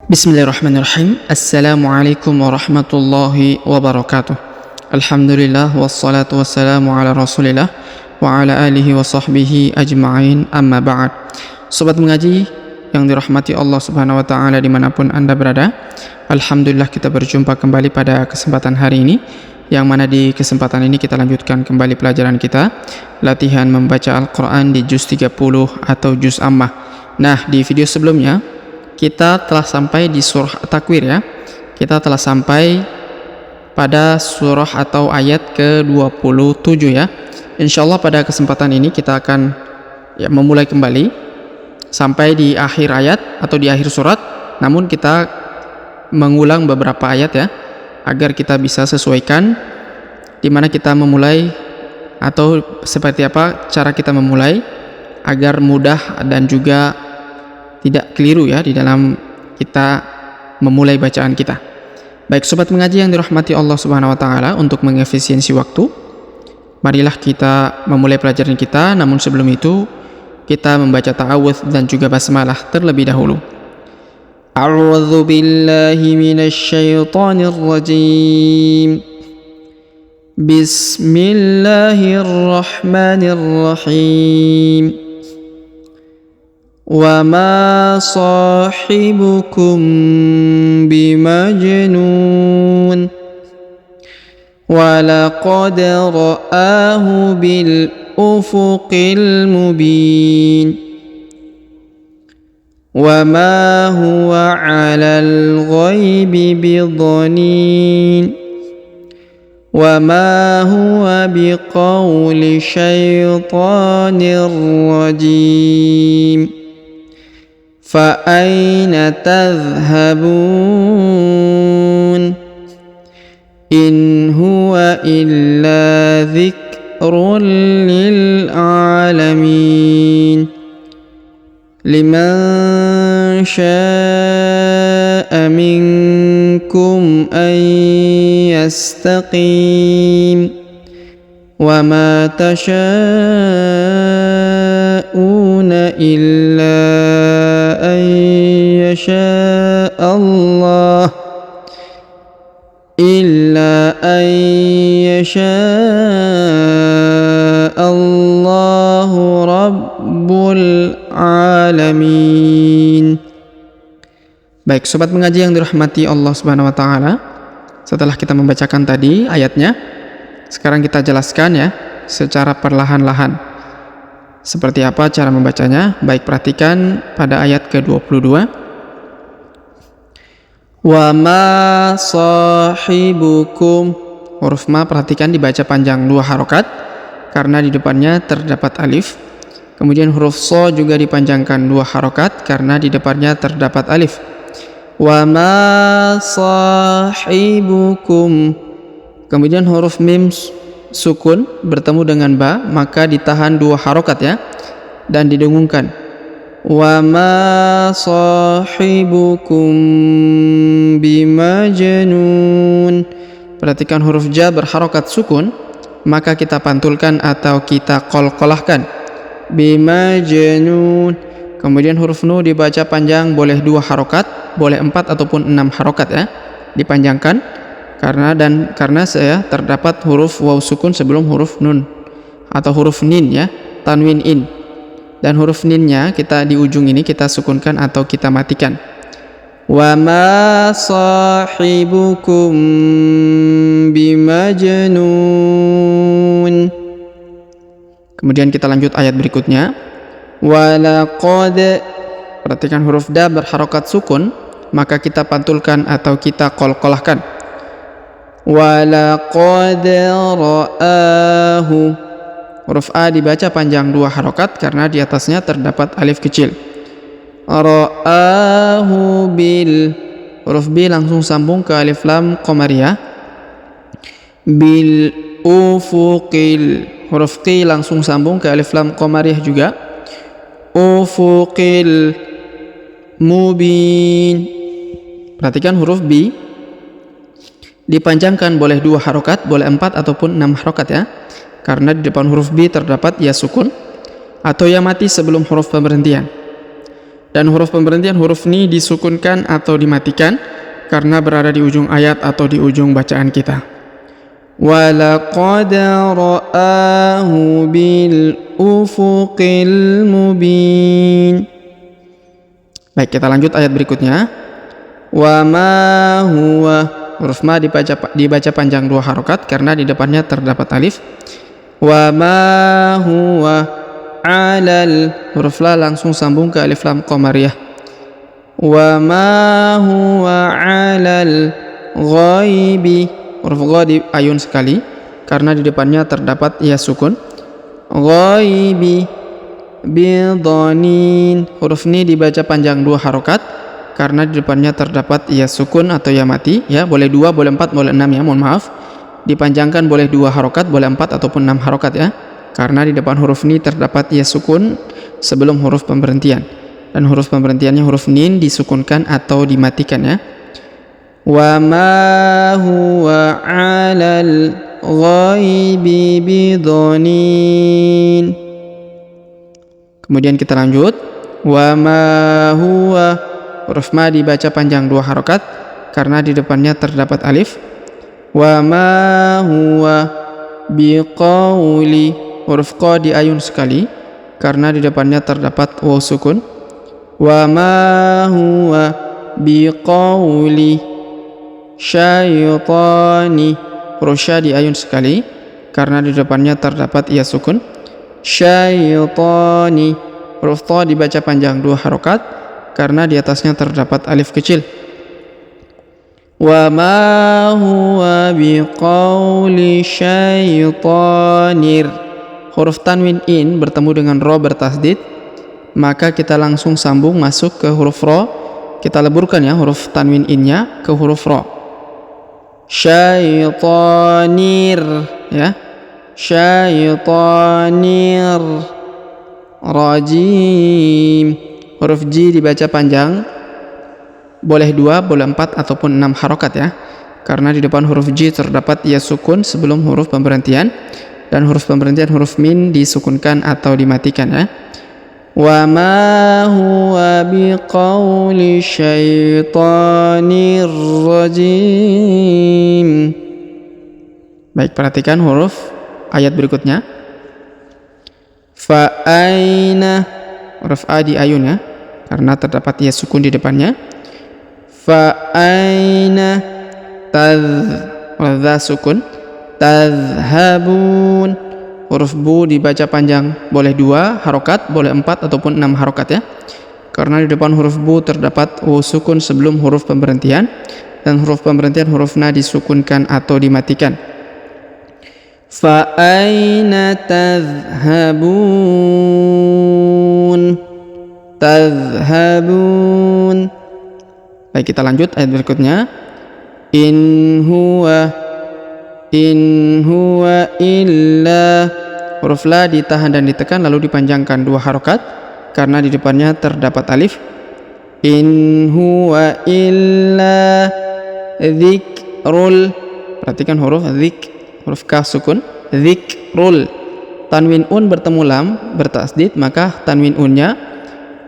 Bismillahirrahmanirrahim. Assalamualaikum warahmatullahi wabarakatuh. Alhamdulillah wassalatu wassalamu ala rasulillah wa ala alihi wa sahbihi ajma'in, amma ba'd. Sobat mengaji yang dirahmati Allah subhanahu wa ta'ala dimanapun anda berada, alhamdulillah kita berjumpa kembali pada kesempatan hari ini, yang mana di kesempatan ini kita lanjutkan kembali pelajaran kita, latihan membaca Al-Quran di juz 30 atau juz ammah. Nah, di video sebelumnya kita telah sampai di surah At-Takwir ya. Kita telah sampai pada surah atau ayat ke-27 ya. Insyaallah pada kesempatan ini kita akan memulai kembali sampai di akhir ayat atau di akhir surat. Namun kita mengulang beberapa ayat ya, agar kita bisa sesuaikan di mana kita memulai atau seperti apa cara kita memulai agar mudah dan juga tidak keliru ya di dalam kita memulai bacaan kita. Baik sobat mengaji yang dirahmati Allah Subhanahu wa taala, untuk mengefisiensi waktu, marilah kita memulai pelajaran kita. Namun sebelum itu kita membaca ta'awudz dan juga basmalah terlebih dahulu. A'udzu billahi minasy syaithanir rajim. Bismillahirrahmanirrahim. وَمَا صَاحِبُكُمْ بِمَجْنُونٍ وَلَقَدْ رَآهُ بِالْأُفُقِ الْمُبِينِ وَمَا هُوَ عَلَى الْغَيْبِ بِضَنِينٍ وَمَا هُوَ بِقَوْلِ شَيْطَانٍ رَجِيمٍ فَأَيْنَ تَذْهَبُونَ إِنْ هُوَ إِلَّا ذِكْرٌ لِلْعَالَمِينَ لِمَنْ شَاءَ مِنْكُمْ أَنْ يَسْتَقِيمَ وَمَا تَشَاءُونَ إِلَّا أَنْ يَشَاءَ اللَّهُ رَبُّ الْعَالَمِينَ. Baik sobat mengaji yang dirahmati Allah Subhanahu wa taala, setelah kita membacakan tadi ayatnya, sekarang kita jelaskan ya secara perlahan-lahan seperti apa cara membacanya. Baik, perhatikan pada ayat ke-22. Wa ma sahibukum, huruf ma perhatikan dibaca panjang 2 harokat karena di depannya terdapat alif. Kemudian huruf so juga dipanjangkan 2 harokat karena di depannya terdapat alif. Wa ma sahibukum, kemudian huruf mim sukun bertemu dengan ba, maka ditahan 2 harokat ya dan didengungkan. Wa ma sahibukum bimajnun, perhatikan huruf ja berharokat sukun, maka kita pantulkan atau kita qalqalahkan bimajnun. Kemudian huruf nu dibaca panjang, boleh 2 harokat, boleh 4 ataupun 6 harokat ya, dipanjangkan karena saya terdapat huruf waw sukun sebelum huruf nun atau huruf nin ya, tanwin in, dan huruf ninnya kita di ujung ini kita sukunkan atau kita matikan. Wa ma sahibukum bimajnun. Kemudian kita lanjut ayat berikutnya. Walaqad, perhatikan huruf da berharokat sukun, maka kita pantulkan atau kita qalqalahkan. Walaqad ra'ahu, huruf a dibaca panjang 2 harokat karena di atasnya terdapat alif kecil. Ra'ahu bil, huruf b langsung sambung ke alif lam qamariyah. Bil ufuqil, huruf q langsung sambung ke alif lam qamariyah juga. Ufuqil mubin, perhatikan huruf b dipanjangkan, boleh 2 harokat, boleh 4 ataupun 6 harokat ya, karena di depan huruf b terdapat ya sukun atau ya mati sebelum huruf pemberhentian. Dan huruf pemberhentian huruf ni disukunkan atau dimatikan karena berada di ujung ayat atau di ujung bacaan kita. وَلَقَدْ رَآهُ بِالْأُفُقِ الْمُبِينِ. Baik, kita lanjut ayat berikutnya. وَمَا هُوَ, huruf ma dibaca panjang 2 harokat karena di depannya terdapat alif. وَمَا هُوَ عَلَى, huruf la langsung sambung ke alif lam qamariyah. وَمَا هُوَ عَلَى الْغَيْبِ, huruf gha di ayun sekali karena di depannya terdapat ya sukun. Ghaibi bidanin, huruf ni dibaca panjang 2 harokat karena di depannya terdapat ya sukun atau ya mati, ya boleh 2, boleh 4, boleh 6 ya, mohon maaf. Dipanjangkan boleh 2 harokat, boleh 4 ataupun 6 harokat ya, karena di depan huruf ni terdapat ya sukun sebelum huruf pemberhentian, dan huruf pemberhentiannya huruf nin disukunkan atau dimatikan ya. Wa ma huwa 'alal ghaibi bidanin. Kemudian kita lanjut. Wa ma huwa, huruf ma dibaca panjang 2 harokat karena di depannya terdapat alif. Wa ma huwa biqauli, huruf qa di ayun sekali karena di depannya terdapat waw sukun. Wa ma huwa biqauli syaitani, huruf sya di ayun sekali karena di depannya terdapat ya sukun. Syaitani, huruf ta dibaca panjang 2 harokat karena di atasnya terdapat alif kecil. Wa ma huwa biqauli syaitanir, huruf tanwin in bertemu dengan ro bertasdid, maka kita langsung sambung masuk ke huruf ro. Kita leburkan ya huruf tanwin innya ke huruf ro. Syaitanir ya, syaitanir rajim, huruf ji dibaca panjang boleh 2, boleh 4 ataupun 6 harokat ya, karena di depan huruf ji terdapat ya sukun sebelum huruf pemberhentian, dan huruf pemberhentian huruf min disukunkan atau dimatikan ya. Wa ma huwa biqauli syaitanir rajim. Baik, perhatikan huruf ayat berikutnya. Fa aina, huruf a di ayun ya karena terdapat ya sukun di depannya. Fa aina dha sukun, tadhhabun, huruf bu dibaca panjang boleh 2 harokat, boleh 4 ataupun 6 harokat ya, karena di depan huruf bu terdapat waw sukun sebelum huruf pemberhentian, dan huruf pemberhentian huruf na disukunkan atau dimatikan. Fa aina tadhhabun, tadhhabun. Baik, kita lanjut ayat berikutnya. In huwa illa, huruf la ditahan dan ditekan lalu dipanjangkan 2 harokat karena di depannya terdapat alif. In huwa illa dzikrul, perhatikan huruf zik, huruf kaf sukun, dzikrul. Tanwin un bertemu lam bertasdid, maka tanwin unnya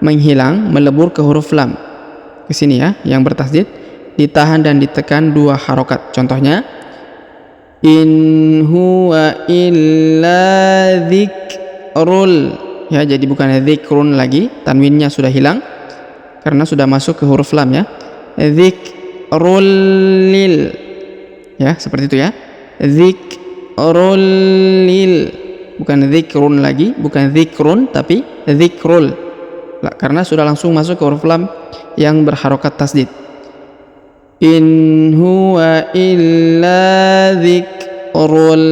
menghilang melebur ke huruf lam ke sini ya, yang bertasdid ditahan dan ditekan 2 harokat. Contohnya in huwa illa dzikrul ya, jadi bukan dzikrun lagi, tanwinnya sudah hilang karena sudah masuk ke huruf lam ya. Dzikrul lil ya, seperti itu ya. Dzikrul lil, bukan dzikrun lagi, bukan dzikrun tapi dzikrul karena sudah langsung masuk ke huruf lam yang berharokat tasdid. In huwa illa dzikrul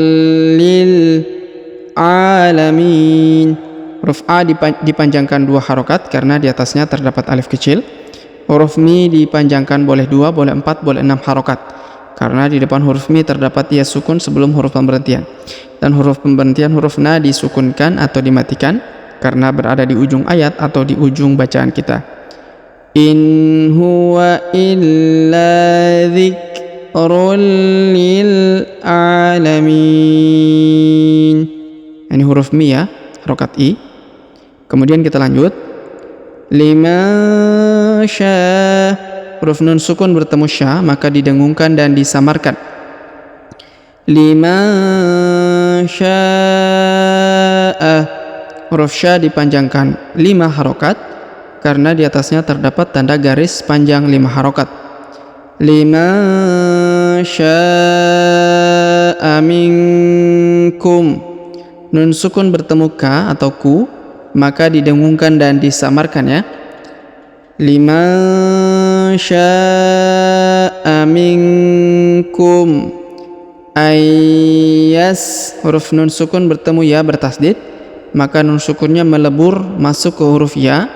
lil alamin, huruf a dipanjangkan 2 harokat karena di atasnya terdapat alif kecil. Huruf mi dipanjangkan boleh 2, boleh 4, boleh 6 harokat karena di depan huruf mi terdapat ya sukun sebelum huruf pemberhentian, dan huruf pemberhentian huruf na disukunkan atau dimatikan karena berada di ujung ayat atau di ujung bacaan kita. In huwa illa dzikrul lil alamin. Ini huruf mi ya, harokat i. Kemudian kita lanjut. liman syaa. Huruf nun sukun bertemu sya maka didengungkan dan disamarkan. Liman syaa. Huruf sya dipanjangkan 5 harokat karena di atasnya terdapat tanda garis panjang 5 harokat. Liman syaa minkum. Nun sukun bertemu ka atau ku maka didengungkan dan disamarkan ya. Liman syaa minkum ayyas. Huruf nun sukun bertemu ya bertasdid maka nun sukunnya melebur masuk ke huruf ya,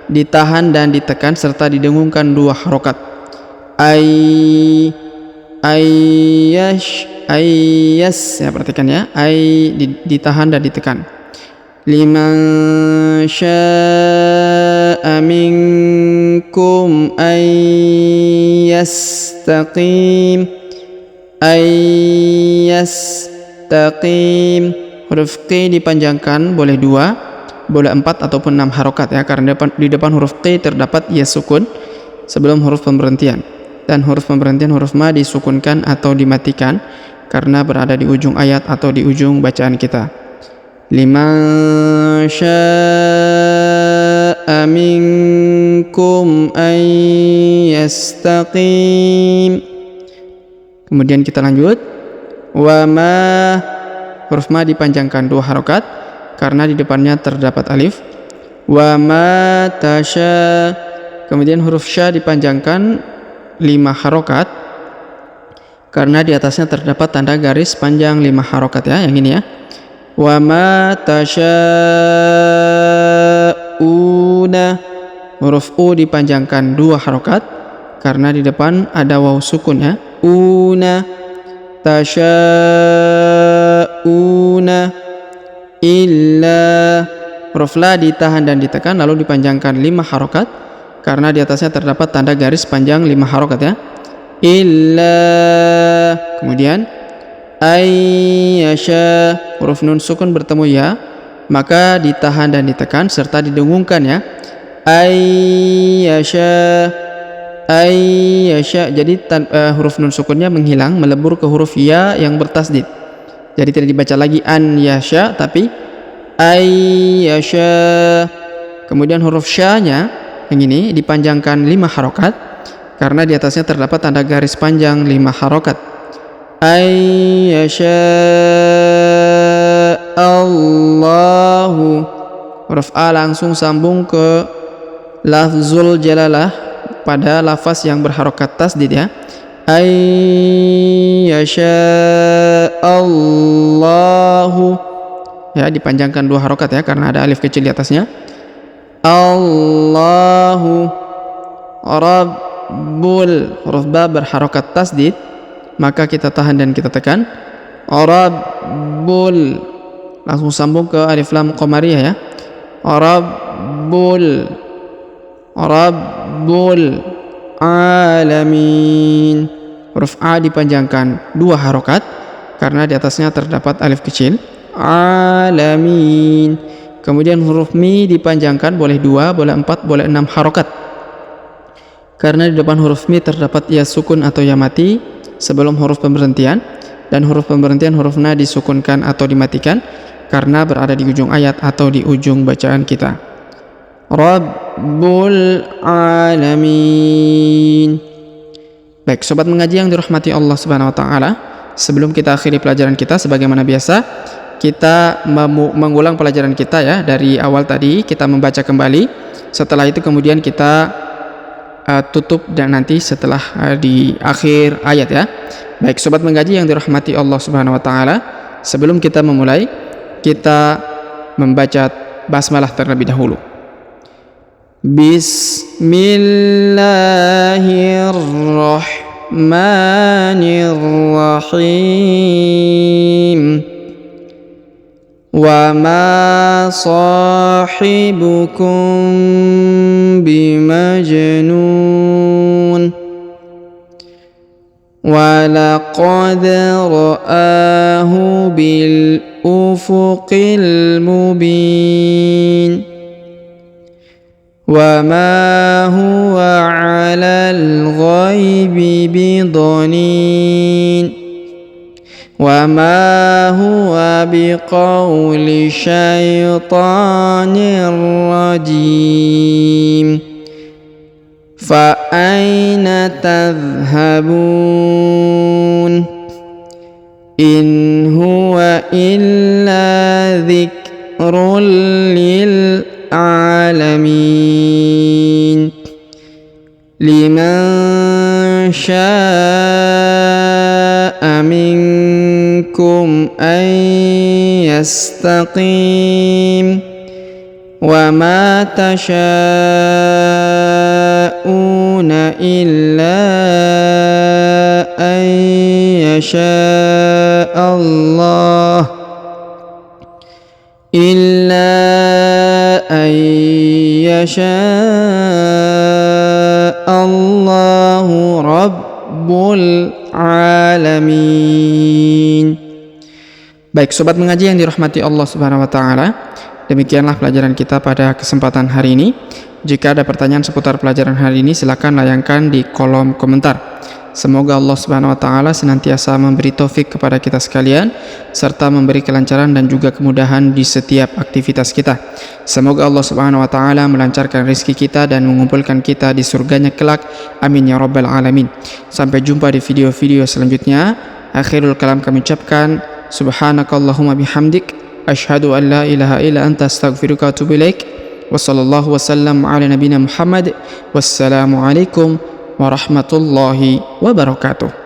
ditahan dan ditekan serta didengungkan 2 harokat. Ayyas ya, perhatikan ya, ditahan dan ditekan. Liman syaa minkum ayyastaqim. Huruf Q dipanjangkan boleh 2, boleh 4 ataupun 6 harokat ya, karena di depan huruf Q terdapat ya sukun sebelum huruf pemberhentian, dan huruf pemberhentian huruf ma disukunkan atau dimatikan karena berada di ujung ayat atau di ujung bacaan kita. Liman syaa minkum ayyastaqim. Kemudian kita lanjut. Wa ma. Huruf ma dipanjangkan 2 harokat karena di depannya terdapat alif. Wa ma tasya. Kemudian huruf sya dipanjangkan 5 harokat karena di atasnya terdapat tanda garis panjang 5 harokat ya, yang ini ya. Wa ma tasyauna. Huruf u dipanjangkan 2 harokat karena di depan ada waw sukun ya. Una. Tasyauna illa. Huruf la ditahan dan ditekan lalu dipanjangkan 5 harokat karena di atasnya terdapat tanda garis panjang 5 harokat ya. Illa. Kemudian ayyasha. Huruf nun sukun bertemu ya maka ditahan dan ditekan serta didengungkan ya. Ayyasha. Jadi huruf nun sukunnya menghilang, melebur ke huruf ya yang bertasdid. Jadi tidak dibaca lagi an yasha tapi ayyasha. Kemudian huruf sya-nya yang ini dipanjangkan 5 harokat karena di atasnya terdapat tanda garis panjang 5 harokat. Ayyasha Allahu. Huruf a langsung sambung ke lafzul jalalah pada lafaz yang berharokat tasdid ya. Ayyasha Allahu ya, dipanjangkan 2 harokat ya karena ada alif kecil di atasnya. Allahu Rabbul. Huruf ba berharokat tasdid maka kita tahan dan kita tekan. Rabbul langsung sambung ke alif lam qamariyah ya. Rabbul alamin. Huruf a dipanjangkan 2 harokat karena di atasnya terdapat alif kecil. Alamin. Kemudian huruf mi dipanjangkan boleh 2, boleh 4, boleh 6 harokat karena di depan huruf mi terdapat ya sukun atau ya mati sebelum huruf pemberhentian, dan huruf pemberhentian huruf na disukunkan atau dimatikan karena berada di ujung ayat atau di ujung bacaan kita. Rabbul alamin. Baik, sobat mengaji yang dirahmati Allah Subhanahu wa taala, sebelum kita akhiri pelajaran kita sebagaimana biasa, kita mengulang pelajaran kita ya dari awal tadi, kita membaca kembali. Setelah itu kemudian kita tutup dan nanti setelah di akhir ayat ya. Baik, sobat mengaji yang dirahmati Allah Subhanahu wa taala, sebelum kita memulai, kita membaca basmalah terlebih dahulu. Bismillahirrahmanirrahim. Wa ma sahibukum bimajnun. Wa laqad ra'ahu bil ufuqil mubin. وما هو على الغيب بضنين وما هو بقول شيطان رجيم فأين تذهبون إن هو إلا ذكر للعالمين لمن شاء منكم أن يستقيم وما تشاءون إلا أن يشاء الله رب العالمين. Baik sobat mengaji yang dirahmati Allah Subhanahu wa taala, demikianlah pelajaran kita pada kesempatan hari ini. Jika ada pertanyaan seputar pelajaran hari ini, silakan layangkan di kolom komentar. Semoga Allah Subhanahu wa taala senantiasa memberi taufik kepada kita sekalian serta memberi kelancaran dan juga kemudahan di setiap aktivitas kita. Semoga Allah Subhanahu wa taala melancarkan rezeki kita dan mengumpulkan kita di surganya kelak. Amin ya rabbal alamin. Sampai jumpa di video-video selanjutnya. Akhirul kalam kami ucapkan subhanakallahumma bihamdik asyhadu an la ilaha illa anta astaghfiruka wa atubu ilaik. Wa sallallahu wasallam ala nabiyina Muhammad. Wassalamu alaikum warahmatullahi wabarakatuh.